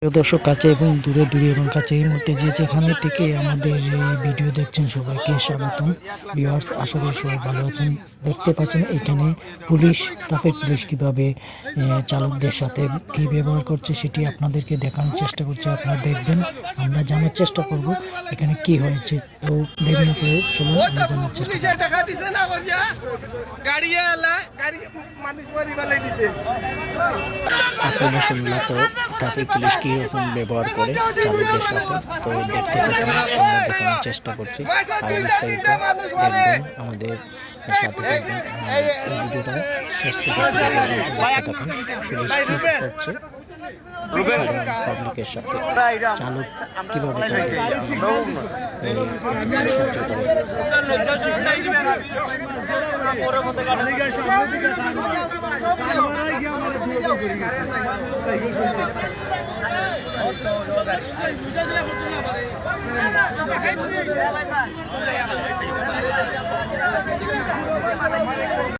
প্রিয় দর্শক, কাছে এবং দূরে দূরে এবং কাছে এই মুহূর্তে যে যেখানে থেকে আমাদের এই ভিডিও দেখছেন সবাইকে স্বাগতম। ভিউয়ার্স, আশা করি সবাই ভালো আছেন। দেখতে পাচ্ছেন এখানে পুলিশ, ট্রাফিক পুলিশ কিভাবে চালকদের সাথে কি ব্যবহার করছে সেটি আপনাদেরকে দেখানোর চেষ্টা করছে। আপনারা দেখবেন, আমরা জানার চেষ্টা করব এখানে কি হয়েছে। তো দেরি না করে চলুন আমরা জানার চেষ্টা করি। আপনারা শুনলাম তো ট্রাফিক পুলিশ কীরকম ব্যবহার করে চালকদের সাথে। তো দেখতে থাকুন, আমরা দেখানোর চেষ্টা করছি। আর বিস্তারিত দেখবেন, আমাদের সাথে থাকবেন। এই ভিডিওটা শেষ থেকে শুরু পর্যন্ত দেখতে থাকুন। পুলিশ কী করছে পাবলিকের সাথে, চালক কীভাবে তাদের সহ্য করে।